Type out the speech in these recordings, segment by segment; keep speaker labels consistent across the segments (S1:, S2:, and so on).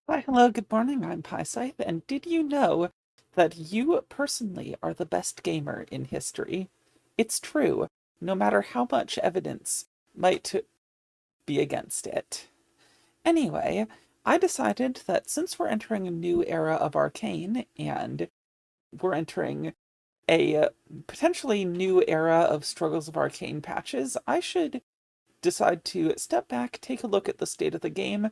S1: Hi, hello, good morning. I'm PieScythe, and did you know that you personally are the best gamer in history? It's true, no matter how much evidence might be against it. Anyway, I decided that since we're entering a new era of Arcane, and we're entering a potentially new era of Struggles of Arcane patches, I should decide to step back, take a look at the state of the game,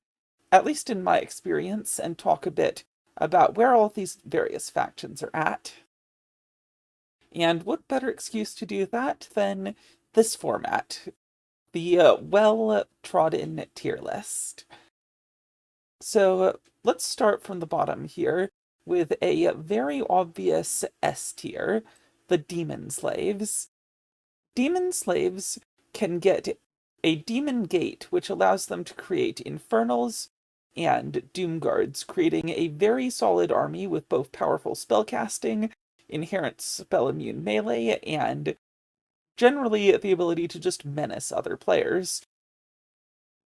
S1: at least in my experience, and talk a bit about where all of these various factions are at. And what better excuse to do that than this format, the well-trodden tier list. So let's start from the bottom here with a very obvious S tier, the Demon Slaves. Demon Slaves can get a Demon Gate, which allows them to create Infernals and Doom Guards, creating a very solid army with both powerful spellcasting, inherent spell immune melee, and generally the ability to just menace other players.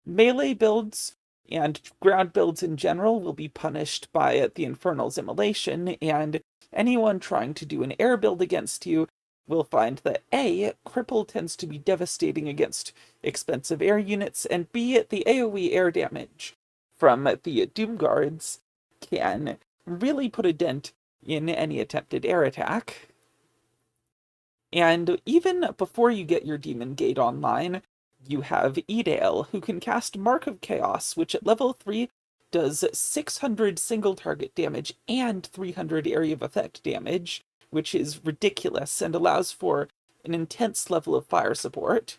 S1: Melee builds and ground builds in general will be punished by the Infernal's immolation, and anyone trying to do an air build against you will find that A, Cripple tends to be devastating against expensive air units, and B, the AoE air damage from the Doom Guards can really put a dent in any attempted air attack. And even before you get your Demon Gate online, you have Edale, who can cast Mark of Chaos, which at level 3 does 600 single target damage and 300 area of effect damage, which is ridiculous and allows for an intense level of fire support.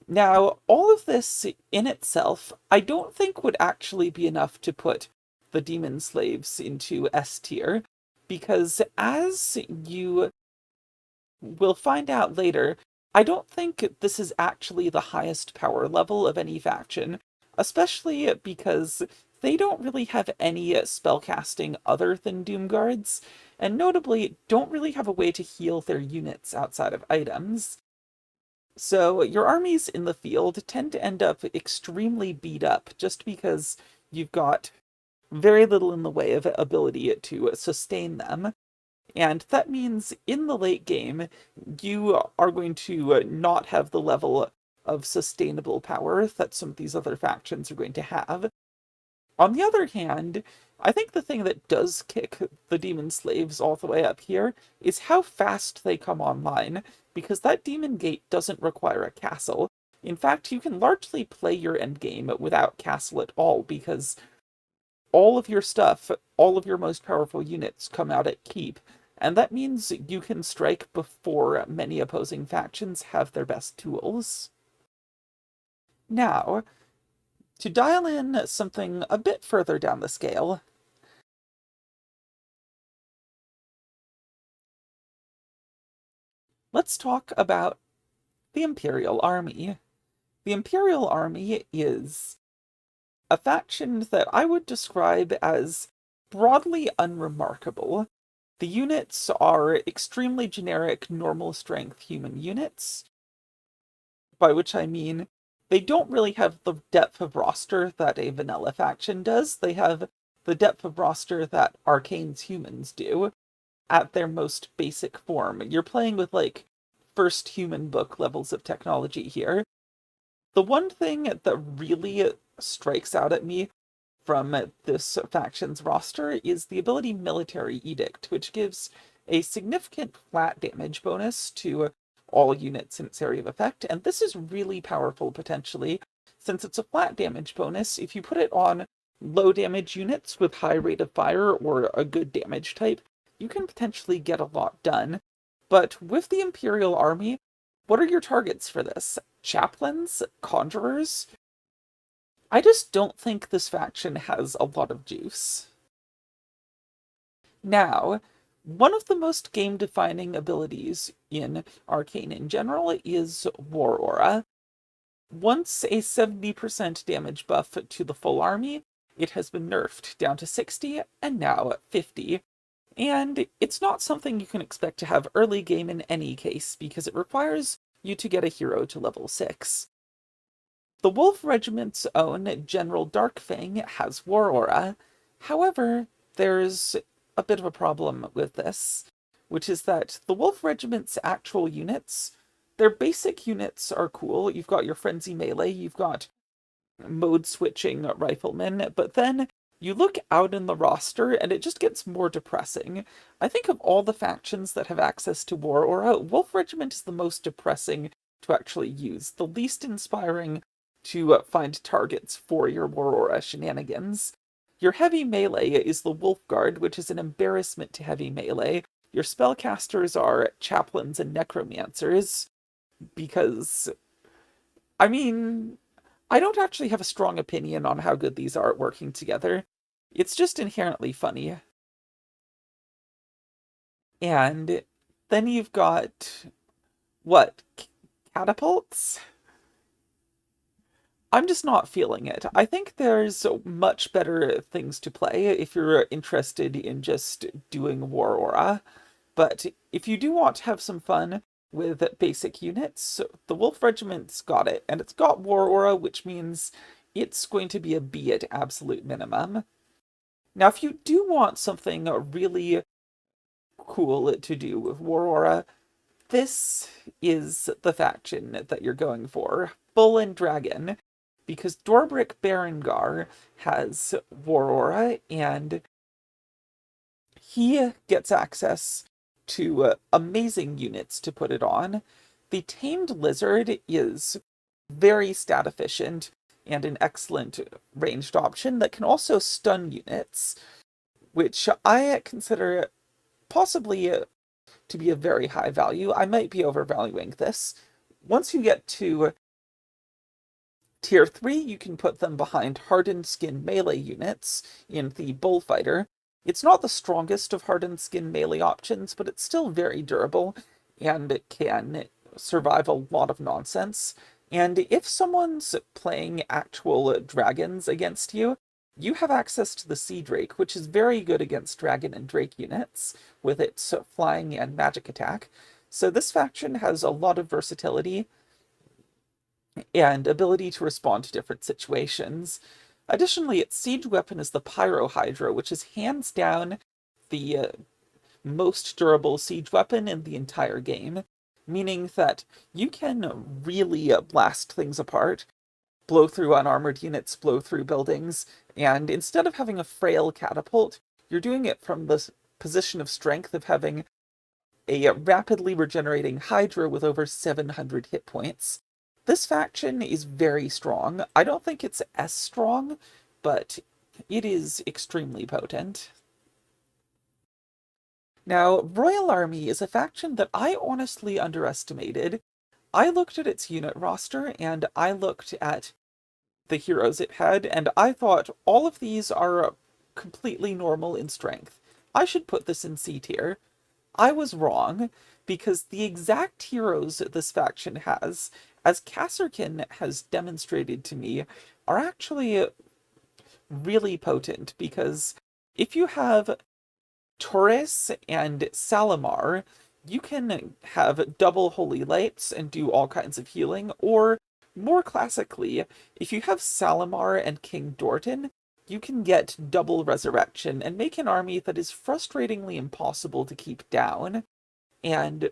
S1: Now, all of this in itself, I don't think would actually be enough to put the Demon Slaves into S tier, because as you will find out later, I don't think this is actually the highest power level of any faction, especially because they don't really have any spellcasting other than Doom Guards, and notably don't really have a way to heal their units outside of items. So your armies in the field tend to end up extremely beat up just because you've got very little in the way of ability to sustain them. And that means in the late game, you are going to not have the level of sustainable power that some of these other factions are going to have. On the other hand, I think the thing that does kick the Demon Slaves all the way up here is how fast they come online, because that Demon Gate doesn't require a castle. In fact, you can largely play your endgame without castle at all, because all of your stuff, all of your most powerful units come out at keep, and that means you can strike before many opposing factions have their best tools. Now, to dial in something a bit further down the scale, let's talk about the Imperial Army. The Imperial Army is a faction that I would describe as broadly unremarkable. The units are extremely generic, normal strength human units, by which I mean they don't really have the depth of roster that a vanilla faction does. They have the depth of roster that Arkane's humans do at their most basic form. You're playing with, like, first human book levels of technology here. The one thing that really strikes out at me from this faction's roster is the ability Military Edict, which gives a significant flat damage bonus to all units in its area of effect, and this is really powerful potentially, since it's a flat damage bonus. If you put it on low damage units with high rate of fire or a good damage type, you can potentially get a lot done. But with the Imperial Army, what are your targets for this? Chaplains? Conjurers? I just don't think this faction has a lot of juice. Now, one of the most game-defining abilities in Arcane in general is War Aura. Once a 70% damage buff to the full army, it has been nerfed down to 60 and now 50. And it's not something you can expect to have early game in any case, because it requires you to get a hero to level 6. The Wolf Regiment's own General Darkfang has War Aura, However, there's a bit of a problem with this, which is that the Wolf Regiment's actual units, their basic units are cool. You've got your Frenzy Melee, you've got mode switching riflemen, but then you look out in the roster and it just gets more depressing. I think of all the factions that have access to War Aura, Wolf Regiment is the most depressing to actually use, the least inspiring to find targets for your War Aura shenanigans. Your heavy melee is the Wolf Guard, which is an embarrassment to heavy melee. Your spellcasters are chaplains and necromancers, because, I mean, I don't actually have a strong opinion on how good these are at working together. It's just inherently funny. And then you've got, what, catapults? I'm just not feeling it. I think there's much better things to play if you're interested in just doing War Aura. But if you do want to have some fun with basic units, the Wolf Regiment's got it. And it's got War Aura, which means it's going to be a B at absolute minimum. Now, if you do want something really cool to do with War Aura, this is the faction that you're going for. Bull and Dragon. Because Dorbrick Berengar has War Aura, and he gets access to amazing units to put it on. The Tamed Lizard is very stat efficient and an excellent ranged option that can also stun units, which I consider possibly to be a very high value. I might be overvaluing this. Once you get to Tier 3, you can put them behind hardened skin melee units in the Bullfighter. It's not the strongest of hardened skin melee options, but it's still very durable and it can survive a lot of nonsense. And if someone's playing actual dragons against you, you have access to the Sea Drake, which is very good against dragon and drake units with its flying and magic attack. So this faction has a lot of versatility and ability to respond to different situations. Additionally, its siege weapon is the Pyro Hydra, which is hands down the most durable siege weapon in the entire game, meaning that you can really blast things apart, blow through unarmored units, blow through buildings, and instead of having a frail catapult, you're doing it from the position of strength of having a rapidly regenerating Hydra with over 700 hit points. This faction is very strong. I don't think it's as strong, but it is extremely potent. Now, Royal Army is a faction that I honestly underestimated. I looked at its unit roster, and I looked at the heroes it had, and I thought all of these are completely normal in strength. I should put this in C tier. I was wrong, because the exact heroes this faction has, as Kasserkin has demonstrated to me, are actually really potent, because if you have Taurus and Salamar, you can have double Holy Lights and do all kinds of healing, or more classically, if you have Salamar and King Dorton, you can get double Resurrection and make an army that is frustratingly impossible to keep down. And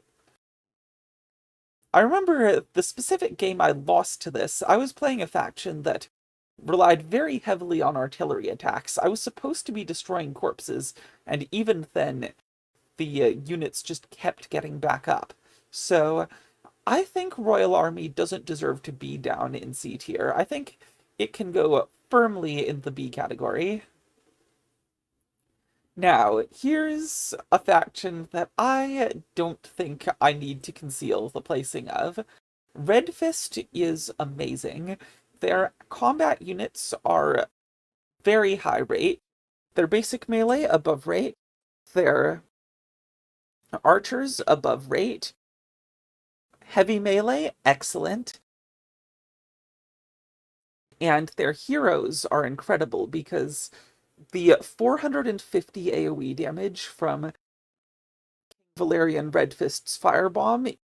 S1: I remember the specific game I lost to this, I was playing a faction that relied very heavily on artillery attacks. I was supposed to be destroying corpses, and even then, the units just kept getting back up. So, I think Royal Army doesn't deserve to be down in C tier. I think it can go firmly in the B category. Now, here's a faction that I don't think I need to conceal the placing of. Red Fist is amazing. Their combat units are very high rate. Their basic melee above rate. Their archers above rate. Heavy melee, excellent. And their heroes are incredible because the 450 AoE damage from Valerian Redfist's Firebomb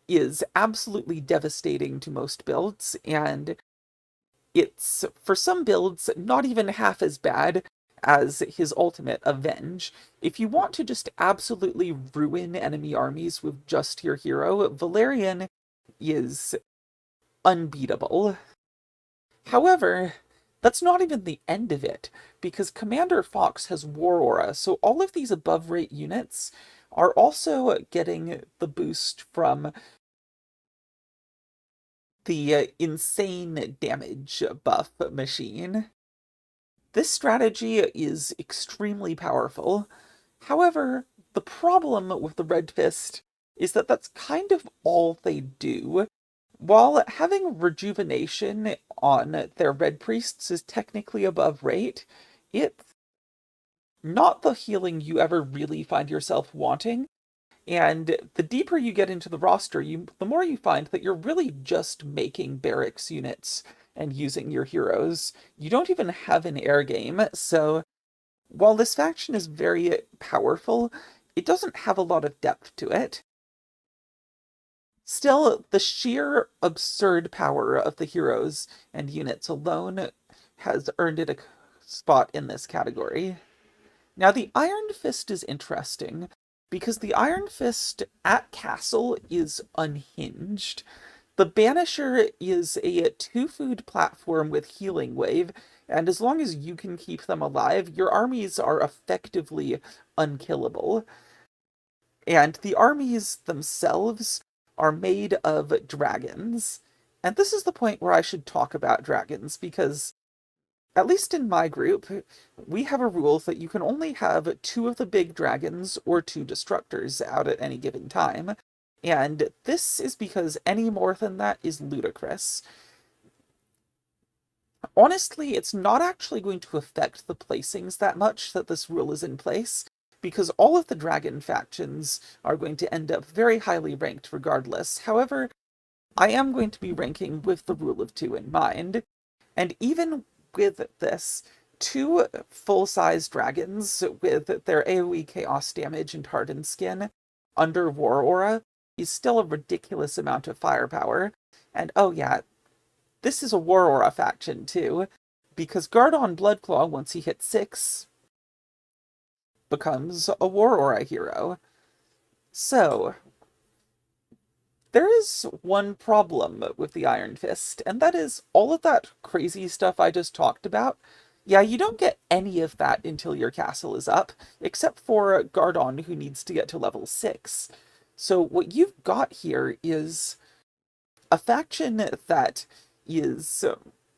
S1: is absolutely devastating to most builds, and it's, for some builds, not even half as bad as his ultimate, Avenge. If you want to just absolutely ruin enemy armies with just your hero, Valerian is unbeatable. However, that's not even the end of it, because Commander Fox has War Aura, so all of these above rate units are also getting the boost from the insane damage buff machine. This strategy is extremely powerful. However, the problem with the Red Fist is that that's kind of all they do. While having rejuvenation on their Red Priests is technically above rate, it's not the healing you ever really find yourself wanting. And the deeper you get into the roster, the more you find that you're really just making barracks units and using your heroes. You don't even have an air game, so while this faction is very powerful, it doesn't have a lot of depth to it. Still, the sheer absurd power of the heroes and units alone has earned it a spot in this category. Now, the Iron Fist is interesting because the Iron Fist at Castle is unhinged. The Banisher is a 2-food platform with Healing Wave, and as long as you can keep them alive, your armies are effectively unkillable. And the armies themselves are made of dragons. And this is the point where I should talk about dragons, because at least in my group, we have a rule that you can only have 2 of the big dragons or 2 destructors out at any given time. And this is because any more than that is ludicrous. Honestly, it's not actually going to affect the placings that much that this rule is in place, because all of the dragon factions are going to end up very highly ranked regardless. However, I am going to be ranking with the rule of 2 in mind, and even with this, 2 full-size dragons with their AoE chaos damage and hardened skin under War Aura is still a ridiculous amount of firepower. And oh yeah, this is a War Aura faction too, because Gardon Bloodclaw, once he hits 6, becomes a War Aura hero. So, there is one problem with the Iron Fist, and that is all of that crazy stuff I just talked about. Yeah, you don't get any of that until your castle is up, except for Gardon, who needs to get to level 6. So what you've got here is a faction that is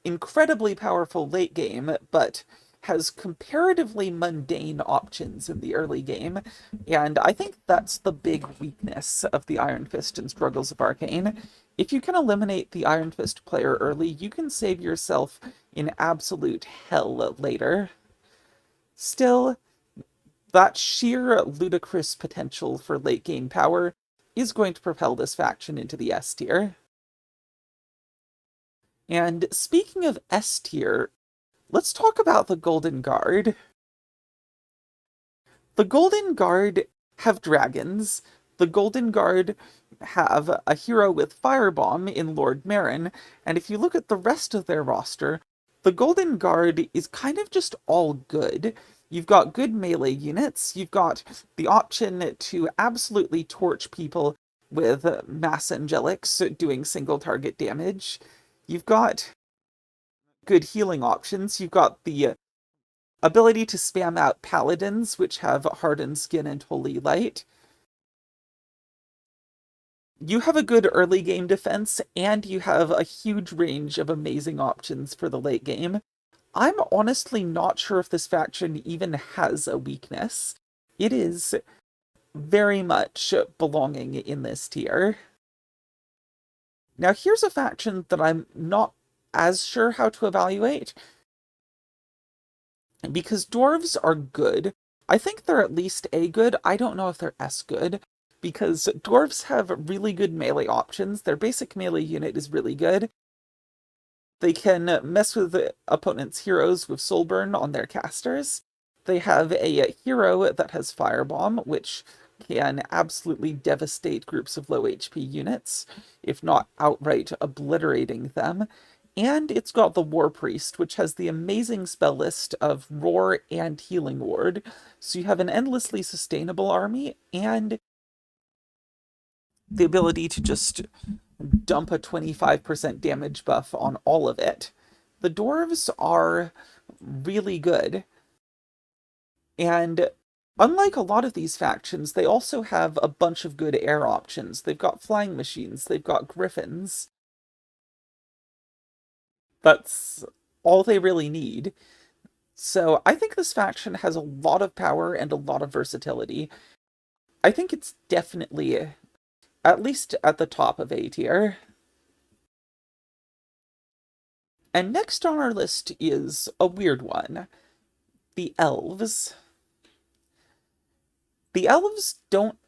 S1: incredibly powerful late game, but has comparatively mundane options in the early game, and I think that's the big weakness of the Iron Fist and Struggles of Arkain. If you can eliminate the Iron Fist player early, you can save yourself in absolute hell later. Still, that sheer ludicrous potential for late game power is going to propel this faction into the S tier. And speaking of S tier, let's talk about the Golden Guard. The Golden Guard have dragons. The Golden Guard have a hero with Firebomb in Lord Marin, and if you look at the rest of their roster, the Golden Guard is kind of just all good. You've got good melee units, you've got the option to absolutely torch people with Mass Angelics doing single target damage. You've got good healing options. You've got the ability to spam out paladins, which have hardened skin and holy light. You have a good early game defense, and you have a huge range of amazing options for the late game. I'm honestly not sure if this faction even has a weakness. It is very much belonging in this tier. Now here's a faction that I'm not as sure how to evaluate, because dwarves are good. I think they're at least A good. I don't know if they're S good, because dwarves have really good melee options. Their basic melee unit is really good. They can mess with the opponent's heroes with Soulburn on their casters. They have a hero that has Firebomb, which can absolutely devastate groups of low HP units, if not outright obliterating them. And it's got the War Priest, which has the amazing spell list of Roar and Healing Ward. So you have an endlessly sustainable army and the ability to just dump a 25% damage buff on all of it. The dwarves are really good. And unlike a lot of these factions, they also have a bunch of good air options. They've got flying machines, they've got griffins. That's all they really need. So I think this faction has a lot of power and a lot of versatility. I think it's definitely at least at the top of A tier. And next on our list is a weird one, the elves. The elves don't,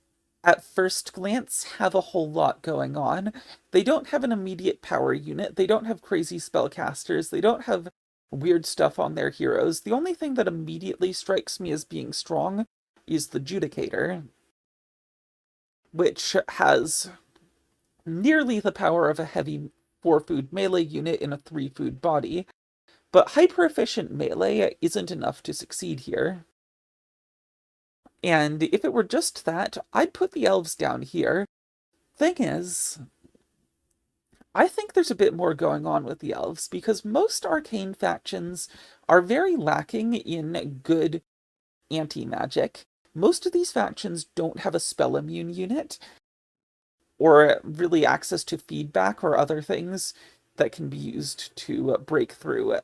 S1: at first glance, have a whole lot going on. They don't have an immediate power unit, they don't have crazy spellcasters, they don't have weird stuff on their heroes. The only thing that immediately strikes me as being strong is the Judicator, which has nearly the power of a heavy 4-food melee unit in a 3-food body, but hyper-efficient melee isn't enough to succeed here. And if it were just that, I'd put the elves down here. Thing is, I think there's a bit more going on with the elves, because most Arcane factions are very lacking in good anti-magic. Most of these factions don't have a spell immune unit, or really access to feedback or other things that can be used to break through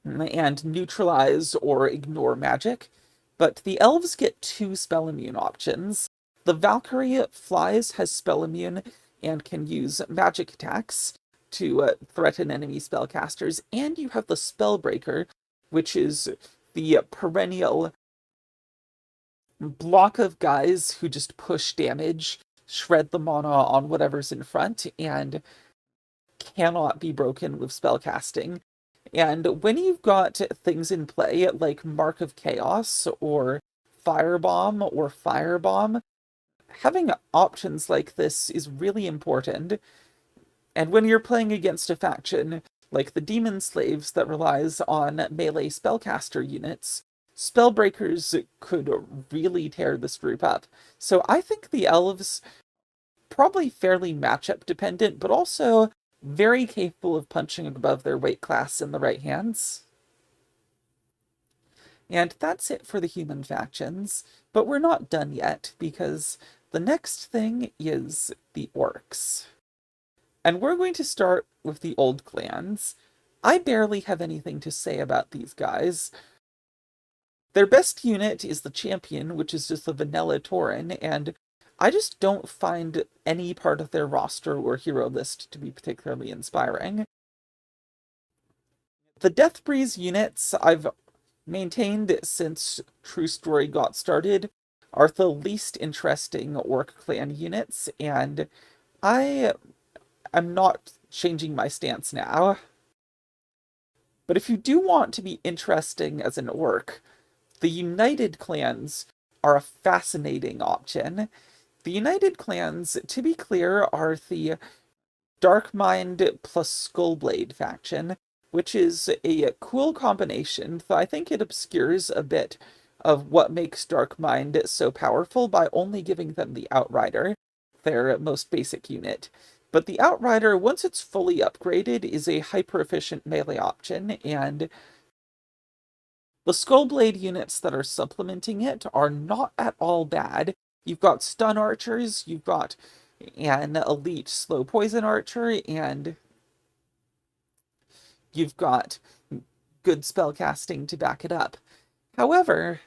S1: and neutralize or ignore magic. But the elves get 2 spell immune options. The Valkyrie flies has spell immune and can use magic attacks to threaten enemy spellcasters, and you have the Spellbreaker, which is the perennial block of guys who just push damage, shred the mana on whatever's in front, and cannot be broken with spellcasting. And when you've got things in play like Mark of Chaos or Firebomb or Firebomb, having options like this is really important. And when you're playing against a faction like the Demon Slaves that relies on melee spellcaster units, Spellbreakers could really tear this group up. So I think the elves, probably fairly matchup dependent, but also very capable of punching above their weight class in the right hands. And that's it for the human factions, but we're not done yet, because the next thing is the orcs. And we're going to start with the old clans. I barely have anything to say about these guys. Their best unit is the champion, which is just the vanilla Tauren, and I just don't find any part of their roster or hero list to be particularly inspiring. The Death Breeze units I've maintained since True Story got started are the least interesting Orc clan units, and I am not changing my stance now. But if you do want to be interesting as an Orc, the United clans are a fascinating option. The United clans, to be clear, are the Darkmind plus Skullblade faction, which is a cool combination, though I think it obscures a bit of what makes Darkmind so powerful by only giving them the Outrider, their most basic unit. But the Outrider, once it's fully upgraded, is a hyper-efficient melee option, and the Skullblade units that are supplementing it are not at all bad. You've got stun archers, you've got an elite slow poison archer, and you've got good spellcasting to back it up. However,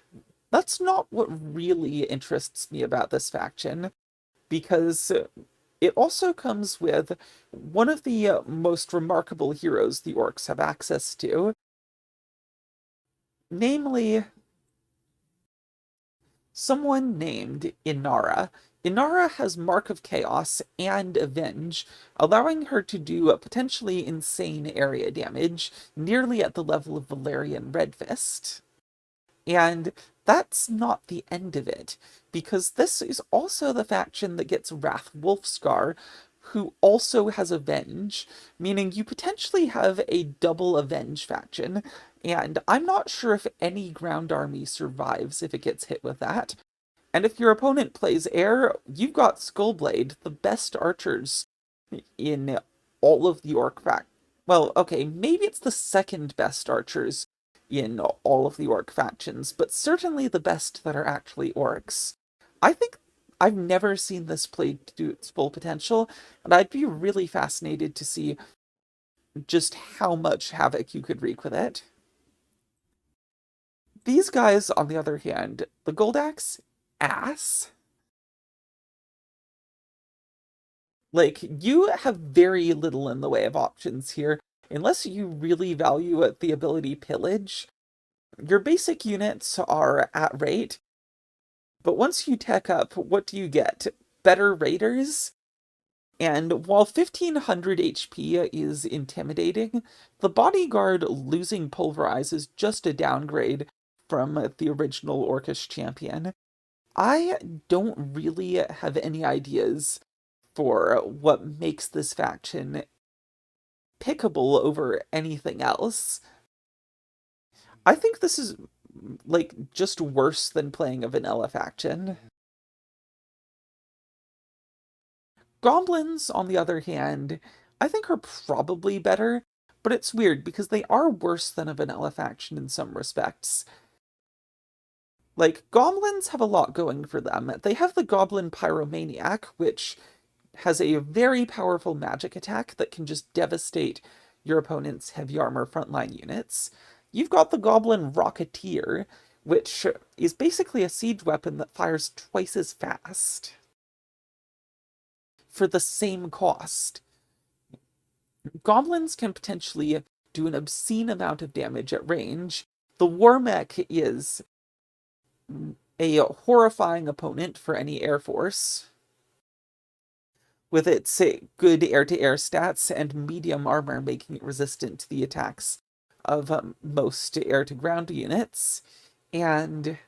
S1: that's not what really interests me about this faction, because it also comes with one of the most remarkable heroes the orcs have access to, namely someone named Inara. Inara has Mark of Chaos and Avenge, allowing her to do a potentially insane area damage, nearly at the level of Valerian Redfist. And that's not the end of it, because this is also the faction that gets Wrath Wolfscar, who also has Avenge, meaning you potentially have a double Avenge faction, and I'm not sure if any ground army survives if it gets hit with that. And if your opponent plays air, you've got Skullblade, the best archers in all of the orc fact. Well, okay, maybe it's the second best archers in all of the orc factions, but certainly the best that are actually orcs. I think I've never seen this played to its full potential, and I'd be really fascinated to see just how much havoc you could wreak with it. These guys, on the other hand, the Goldax, ass. Like, you have very little in the way of options here. Unless you really value the ability Pillage, your basic units are at rate, but once you tech up, what do you get? Better raiders? And while 1500 HP is intimidating, the bodyguard losing Pulverize is just a downgrade from the original Orcish champion. I don't really have any ideas for what makes this faction pickable over anything else. I think this is like just worse than playing a vanilla faction. Goblins, on the other hand, I think are probably better, but it's weird because they are worse than a vanilla faction in some respects. Like, goblins have a lot going for them. They have the Goblin Pyromaniac, which has a very powerful magic attack that can just devastate your opponent's heavy armor frontline units. You've got the Goblin Rocketeer, which is basically a siege weapon that fires twice as fast for the same cost. Goblins can potentially do an obscene amount of damage at range. The War Mech is a horrifying opponent for any air force, with its good air-to-air stats and medium armor making it resistant to the attacks of most air-to-ground units. And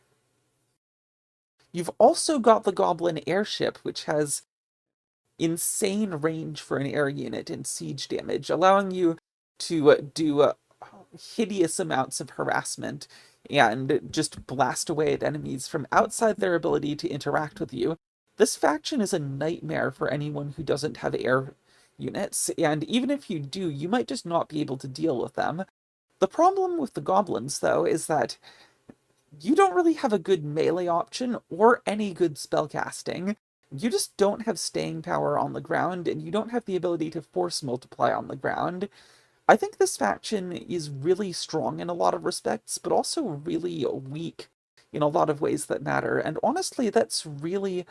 S1: you've also got the Goblin Airship, which has insane range for an air unit and siege damage, allowing you to do hideous amounts of harassment and just blast away at enemies from outside their ability to interact with you. This faction is a nightmare for anyone who doesn't have air units, and even if you do, you might just not be able to deal with them. The problem with the goblins, though, is that you don't really have a good melee option or any good spellcasting. You just don't have staying power on the ground, and you don't have the ability to force multiply on the ground. I think this faction is really strong in a lot of respects, but also really weak in a lot of ways that matter. And honestly, that's really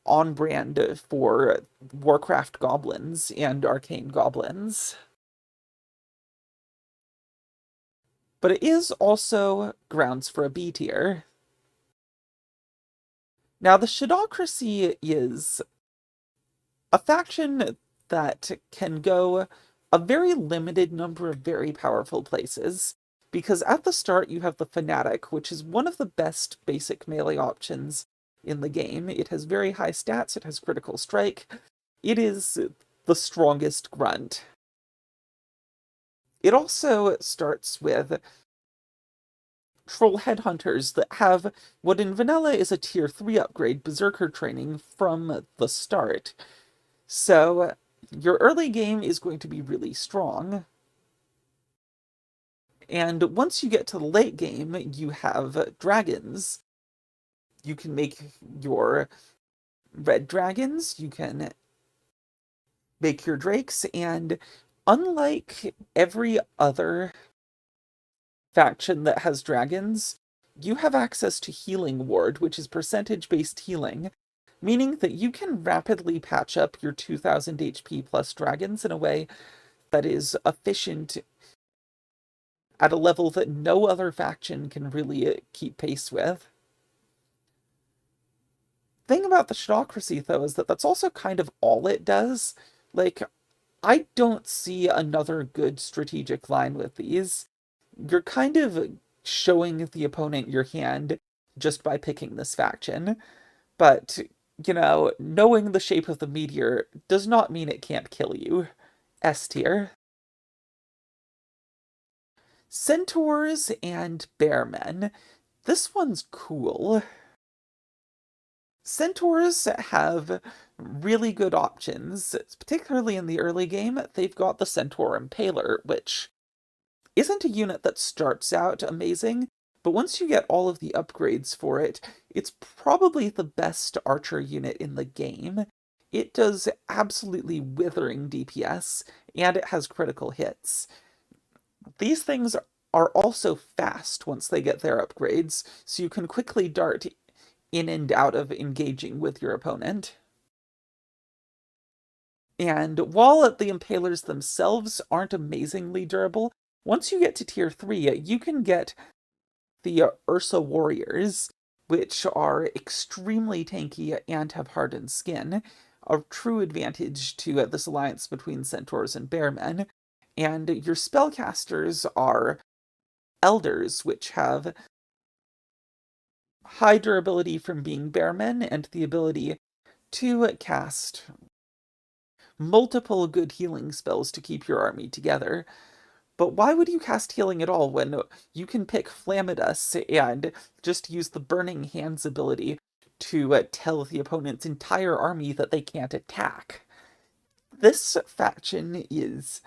S1: on brand for Warcraft goblins and Arcane goblins. But it is also grounds for a B tier. Now, the Shadocracy is a faction that can go a very limited number of very powerful places, because at the start you have the Fanatic, which is one of the best basic melee options in the game. It has very high stats, it has critical strike, it is the strongest grunt. It also starts with Troll Headhunters that have what in vanilla is a tier 3 upgrade, Berserker training, from the start. So your early game is going to be really strong. And once you get to the late game, you have dragons. You can make your red dragons, you can make your drakes, and unlike every other faction that has dragons, you have access to Healing Ward, which is percentage-based healing, meaning that you can rapidly patch up your 2000 HP plus dragons in a way that is efficient at a level that no other faction can really keep pace with. Thing about the Shadocracy, though, is that that's also kind of all it does. Like, I don't see another good strategic line with these. You're kind of showing the opponent your hand just by picking this faction. But knowing the shape of the meteor does not mean it can't kill you. S tier. Centaurs and bearmen. This one's cool. Centaurs have really good options, particularly in the early game. They've got the Centaur Impaler, which isn't a unit that starts out amazing, but once you get all of the upgrades for it, it's probably the best archer unit in the game. It does absolutely withering DPS, and it has critical hits. These things are also fast once they get their upgrades, so you can quickly dart in and out of engaging with your opponent. And while the Impalers themselves aren't amazingly durable, once you get to tier 3, you can get the Ursa Warriors, which are extremely tanky and have hardened skin, a true advantage to this alliance between centaurs and bearmen. And your spellcasters are Elders, which have high durability from being bearmen and the ability to cast multiple good healing spells to keep your army together. But why would you cast healing at all when you can pick Flammidus and just use the Burning Hands ability to tell the opponent's entire army that they can't attack? This faction is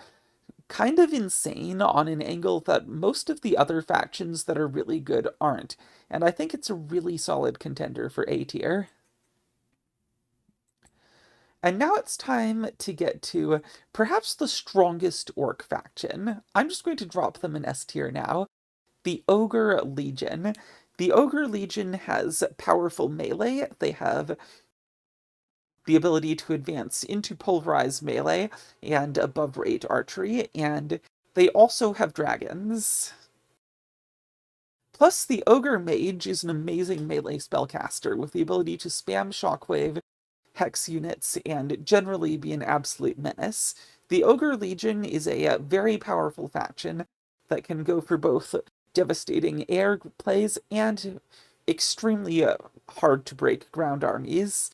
S1: kind of insane on an angle that most of the other factions that are really good aren't, and I think it's a really solid contender for A tier. And now it's time to get to perhaps the strongest orc faction. I'm just going to drop them in S tier now. The Ogre Legion. The Ogre Legion has powerful melee. They have the ability to advance into pulverized melee and above rate archery, and they also have dragons. Plus, the Ogre Mage is an amazing melee spellcaster with the ability to spam Shockwave, Hex units, and generally be an absolute menace. The Ogre Legion is a very powerful faction that can go for both devastating air plays and extremely hard to break ground armies.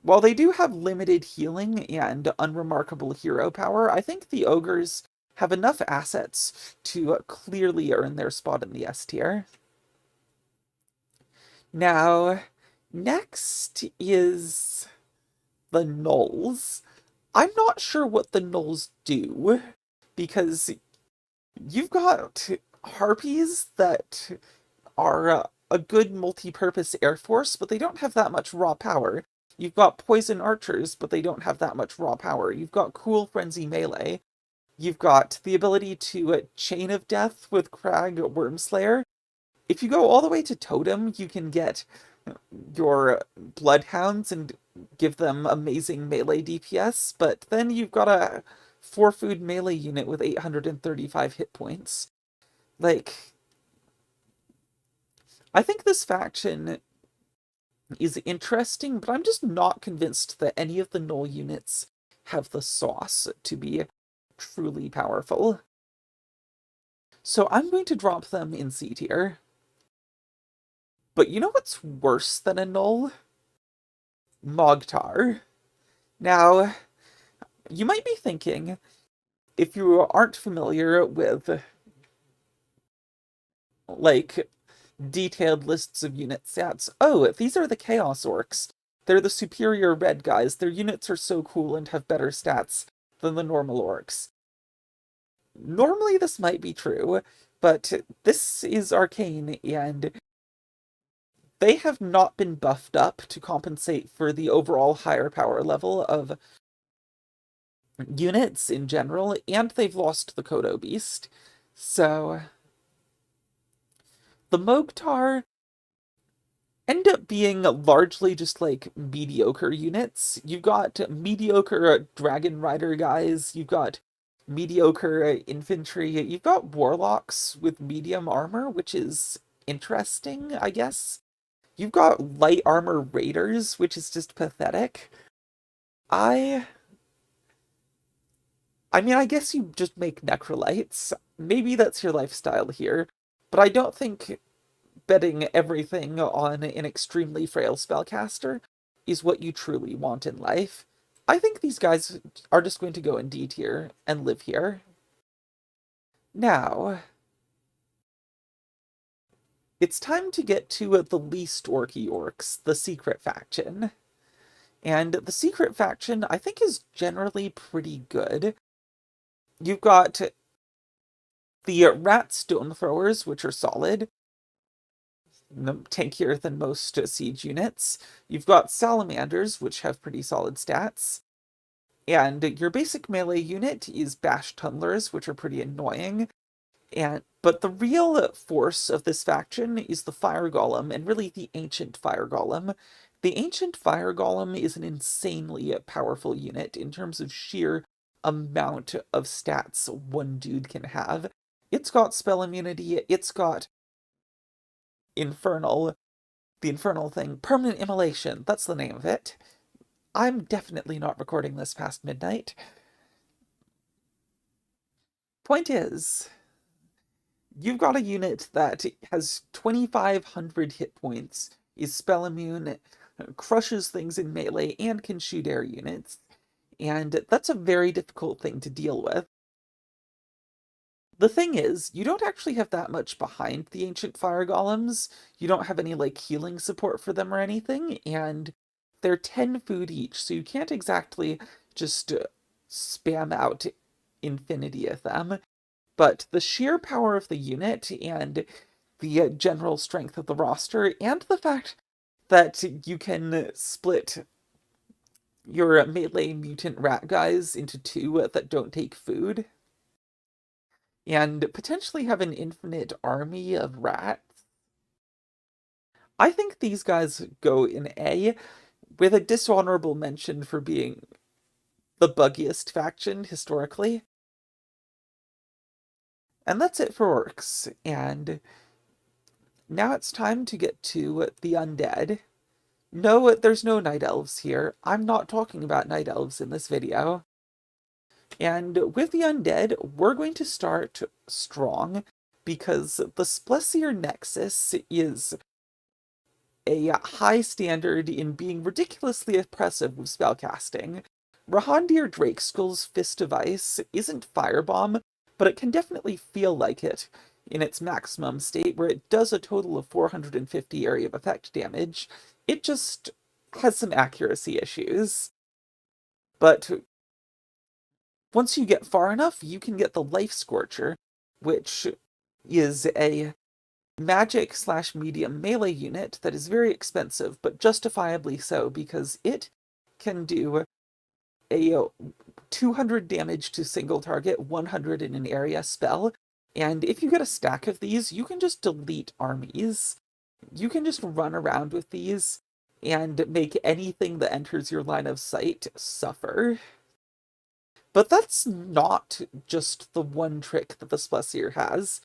S1: While they do have limited healing and unremarkable hero power, I think the ogres have enough assets to clearly earn their spot in the S tier. Now, next is the gnolls. I'm not sure what the gnolls do, because you've got harpies that are a good multi-purpose air force, but they don't have that much raw power. You've got poison archers, but they don't have that much raw power. You've got cool frenzy melee. You've got the ability to chain of death with Crag Wormslayer. If you go all the way to totem, you can get your bloodhounds and give them amazing melee DPS, but then you've got a 4-food melee unit with 835 hit points. Like, I think this faction is interesting, but I'm just not convinced that any of the gnoll units have the sauce to be truly powerful. So I'm going to drop them in C tier. But you know what's worse than a gnoll? Mogtar. Now, you might be thinking, if you aren't familiar with, like, detailed lists of unit stats, oh, these are the Chaos Orcs. They're the superior red guys. Their units are so cool and have better stats than the normal orcs. Normally this might be true, but this is Arkain, and they have not been buffed up to compensate for the overall higher power level of units in general, and they've lost the Kodo Beast. So the Mogtar end up being largely just like mediocre units. You've got mediocre Dragon Rider guys, you've got mediocre infantry, you've got warlocks with medium armor, which is interesting, I guess. You've got light armor raiders, which is just pathetic. I I mean, I guess you just make necrolytes. Maybe that's your lifestyle here, but I don't think betting everything on an extremely frail spellcaster is what you truly want in life, I think these guys are just going to go in D tier and live here. Now, it's time to get to the least orky orcs, the secret faction. And the secret faction, I think, is generally pretty good. You've got the rat stone throwers, which are solid, tankier than most siege units. You've got salamanders, which have pretty solid stats. And your basic melee unit is bash tunnelers, which are pretty annoying. But the real force of this faction is the fire golem, and really the ancient fire golem. The ancient fire golem is an insanely powerful unit in terms of sheer amount of stats one dude can have. It's got spell immunity, it's got infernal, the infernal thing, permanent immolation, that's the name of it. I'm definitely not recording this past midnight. Point is, you've got a unit that has 2,500 hit points, is spell immune, crushes things in melee, and can shoot air units. And that's a very difficult thing to deal with. The thing is, you don't actually have that much behind the ancient fire golems. You don't have any, like, healing support for them or anything, and they're 10 food each, so you can't exactly just spam out infinity of them. But the sheer power of the unit and the general strength of the roster, and the fact that you can split your melee mutant rat guys into two that don't take food, and potentially have an infinite army of rats. I think these guys go in A, with a dishonorable mention for being the buggiest faction historically. And that's it for orcs. And now it's time to get to the undead. No, there's no night elves here. I'm not talking about night elves in this video. And with the undead, we're going to start strong, because the Splessier Nexus is a high standard in being ridiculously oppressive with spellcasting. Rahandir Drakeskull's Fist of Ice isn't Firebomb, but it can definitely feel like it in its maximum state, where it does a total of 450 area of effect damage. It just has some accuracy issues. But once you get far enough, you can get the Life Scorcher, which is a magic / medium melee unit that is very expensive, but justifiably so, because it can do a 200 damage to single target, 100 in an area spell, and if you get a stack of these, you can just delete armies. You can just run around with these and make anything that enters your line of sight suffer. But that's not just the one trick that the Splessier has.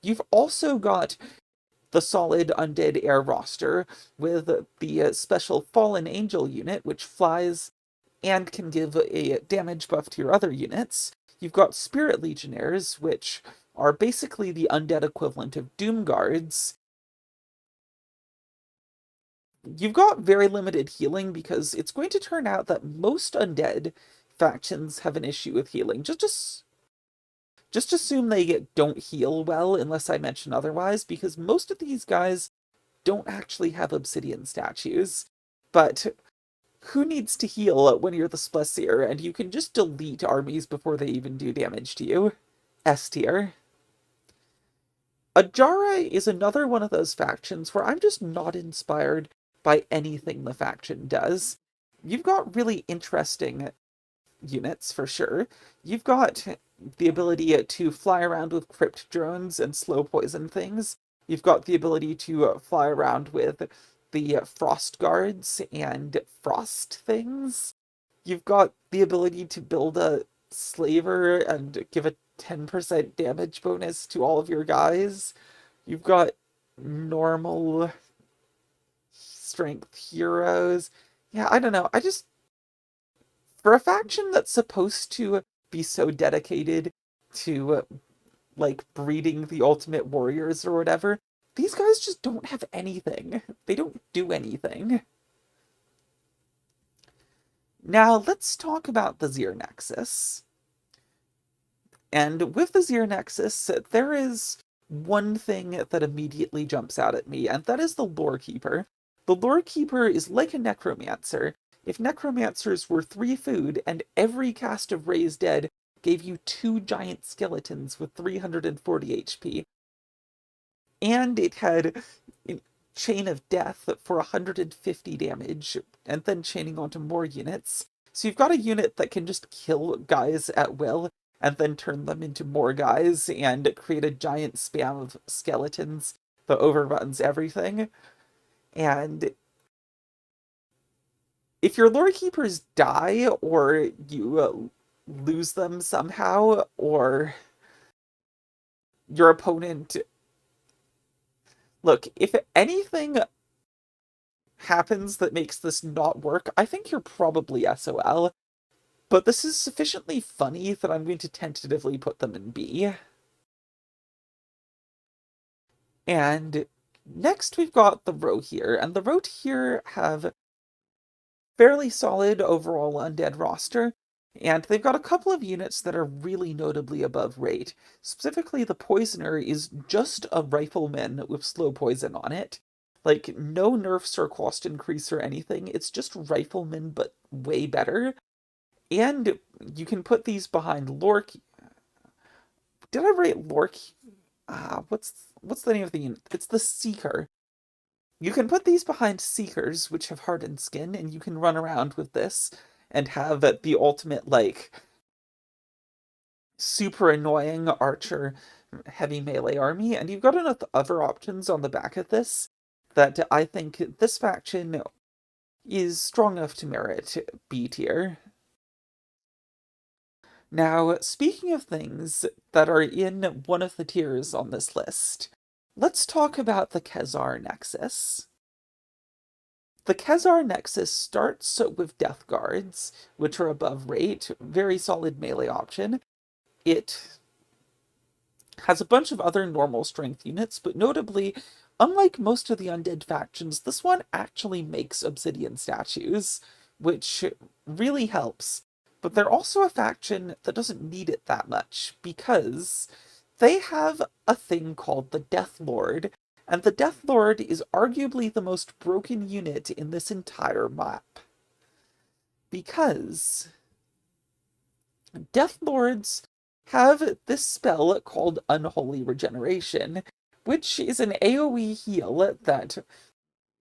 S1: You've also got the solid undead air roster with the special Fallen Angel unit, which flies and can give a damage buff to your other units. You've got Spirit Legionnaires, which are basically the undead equivalent of Doom Guards. You've got very limited healing, because it's going to turn out that most undead factions have an issue with healing. Just assume they don't heal well unless I mention otherwise, because most of these guys don't actually have obsidian statues. But who needs to heal when you're the Splessier, and you can just delete armies before they even do damage to you? S tier. Ajara is another one of those factions where I'm just not inspired by anything the faction does. You've got really interesting units, for sure. You've got the ability to fly around with crypt drones and slow poison things. You've got the ability to fly around with the frost guards and frost things. You've got the ability to build a slaver and give a 10% damage bonus to all of your guys. You've got normal strength heroes. Yeah, I don't know. For a faction that's supposed to be so dedicated to, like, breeding the ultimate warriors or whatever, these guys just don't have anything. They don't do anything. Now, let's talk about the Zir Nexus. And with the Zir Nexus, there is one thing that immediately jumps out at me, and that is the Lore Keeper. The Lore Keeper is like a Necromancer. If Necromancers were 3 food, and every cast of Raise Dead gave you 2 giant skeletons with 340 HP, and it had Chain of Death for 150 damage, and then chaining onto more units. So you've got a unit that can just kill guys at will, and then turn them into more guys, and create a giant spam of skeletons that overruns everything. And if your lore keepers die, or you lose them somehow, or your opponent... Look, if anything happens that makes this not work, I think you're probably SOL. But this is sufficiently funny that I'm going to tentatively put them in B. And next we've got the Rohir, and the Rohir have fairly solid overall undead roster, and they've got a couple of units that are really notably above rate. Specifically, the Poisoner is just a rifleman with slow poison on it. Like, no nerfs or cost increase or anything, it's just rifleman, but way better. And you can put these behind Lork. Did I write Lork? What's the name of the unit? It's the Seeker. You can put these behind Seekers, which have hardened skin, and you can run around with this and have the ultimate, like, super annoying archer heavy melee army. And you've got enough other options on the back of this that I think this faction is strong enough to merit B tier. Now, speaking of things that are in one of the tiers on this list, let's talk about the Khazar Nexus. The Khazar Nexus starts with Death Guards, which are above rate, very solid melee option. It has a bunch of other normal strength units, but notably, unlike most of the undead factions, this one actually makes obsidian statues, which really helps. But they're also a faction that doesn't need it that much, because they have a thing called the Death Lord, and the Death Lord is arguably the most broken unit in this entire map. Because Death Lords have this spell called Unholy Regeneration, which is an AoE heal that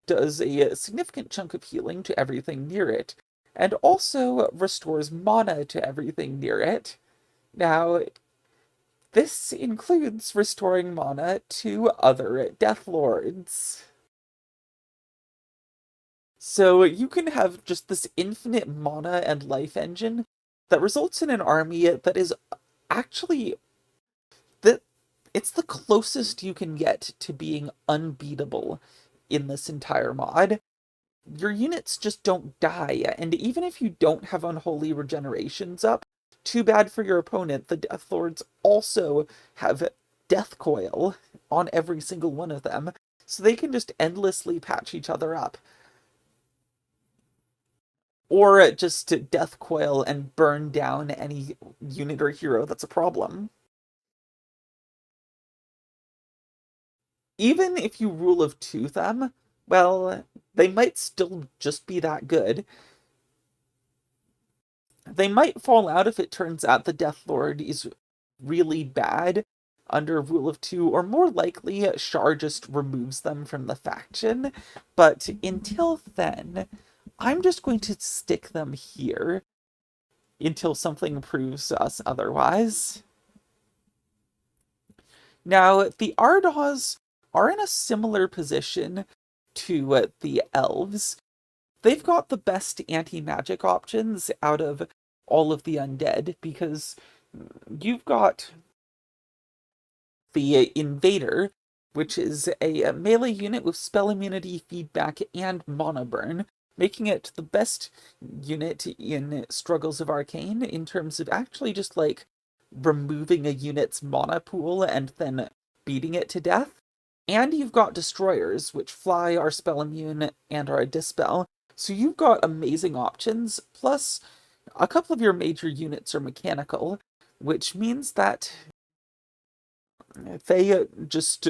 S1: does a significant chunk of healing to everything near it, and also restores mana to everything near it. Now, this includes restoring mana to other Death Lords. So you can have just this infinite mana and life engine that results in an army that is actually... it's the closest you can get to being unbeatable in this entire mod. Your units just don't die, and even if you don't have Unholy Regenerations up, too bad for your opponent, the Death Lords also have Death Coil on every single one of them, so they can just endlessly patch each other up. Or just Death Coil and burn down any unit or hero that's a problem. Even if you rule of 2 them, well, they might still just be that good. They might fall out if it turns out the Death Lord is really bad under Rule of 2, or more likely, Shar just removes them from the faction. But until then, I'm just going to stick them here until something proves us otherwise. Now, the Ardaws are in a similar position to the Elves. They've got the best anti-magic options out of all of the undead, because you've got the Invader, which is a melee unit with spell immunity, feedback, and mana burn, making it the best unit in Struggles of Arkain in terms of actually just, like, removing a unit's mana pool and then beating it to death. And you've got Destroyers, which fly, are spell immune, and are a dispel, So you've got amazing options, plus a couple of your major units are mechanical, which means that they just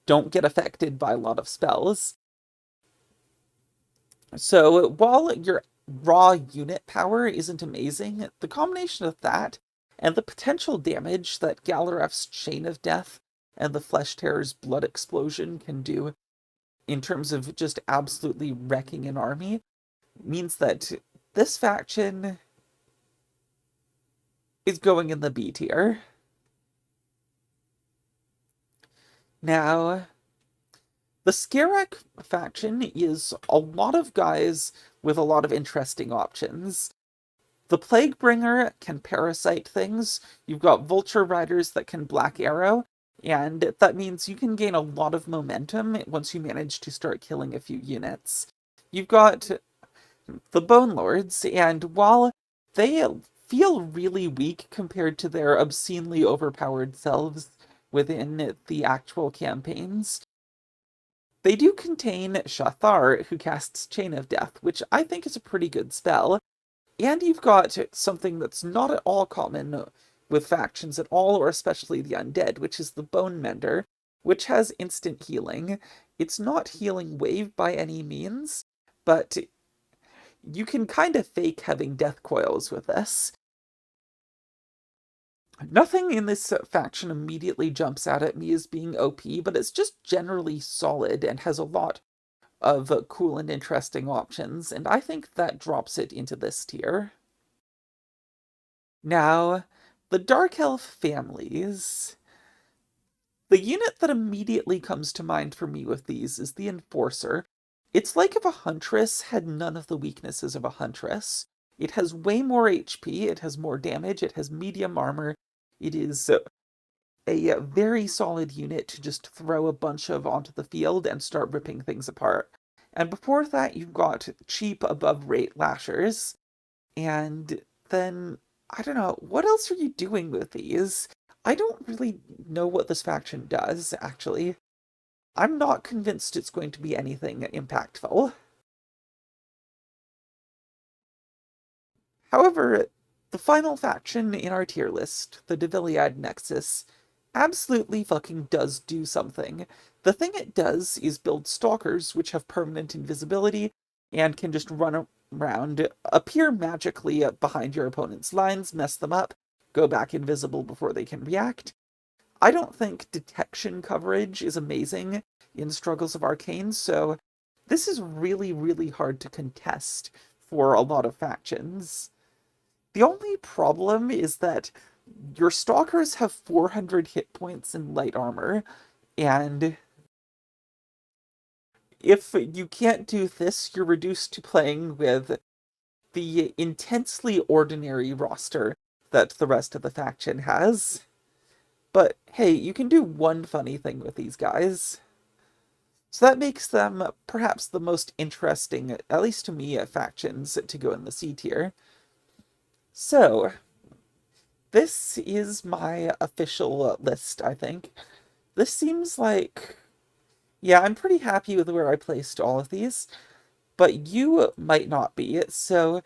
S1: don't get affected by a lot of spells. So while your raw unit power isn't amazing, the combination of that and the potential damage that Galaref's Chain of Death and the Flesh Terror's Blood Explosion can do in terms of just absolutely wrecking an army means that this faction is going in the B tier. Now, the Scarek faction is a lot of guys with a lot of interesting options. The Plaguebringer can parasite things. You've got Vulture Riders that can Black Arrow, and that means you can gain a lot of momentum once you manage to start killing a few units. You've got the Bone Lords, and while they feel really weak compared to their obscenely overpowered selves within the actual campaigns, they do contain Shathar, who casts Chain of Death, which I think is a pretty good spell. And you've got something that's not at all common with factions at all, or especially the undead, which is the Bone Mender, which has instant healing. It's not healing wave by any means, but you can kind of fake having death coils with this. Nothing in this faction immediately jumps out at me as being OP, but it's just generally solid and has a lot of cool and interesting options, and I think that drops it into this tier. Now, the Dark Elf families. The unit that immediately comes to mind for me with these is the Enforcer. It's like if a Huntress had none of the weaknesses of a Huntress. It has way more HP, it has more damage, it has medium armor. It is a very solid unit to just throw a bunch of onto the field and start ripping things apart. And before that, you've got cheap above rate lashers. And then, I don't know, what else are you doing with these? I don't really know what this faction does, actually. I'm not convinced it's going to be anything impactful. However, the final faction in our tier list, the Deviliad Nexus, absolutely fucking does do something. The thing it does is build stalkers, which have permanent invisibility and can just run around, appear magically behind your opponent's lines, mess them up, go back invisible before they can react. I don't think detection coverage is amazing in Struggles of Arkain, so this is really, really hard to contest for a lot of factions. The only problem is that your stalkers have 400 hit points in light armor, and if you can't do this, you're reduced to playing with the intensely ordinary roster that the rest of the faction has. But hey, you can do one funny thing with these guys. So that makes them perhaps the most interesting, at least to me, factions to go in the C tier. So, this is my official list, I think. This seems like... Yeah, I'm pretty happy with where I placed all of these, but you might not be, so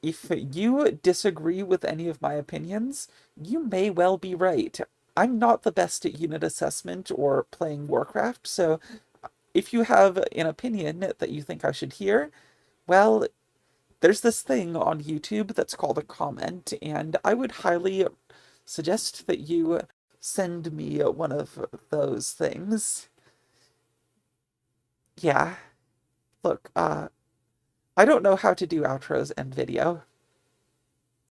S1: if you disagree with any of my opinions, you may well be right. I'm not the best at unit assessment or playing Warcraft, so if you have an opinion that you think I should hear, well, there's this thing on YouTube that's called a comment, and I would highly suggest that you send me one of those things. Yeah. Look, I don't know how to do outros and video.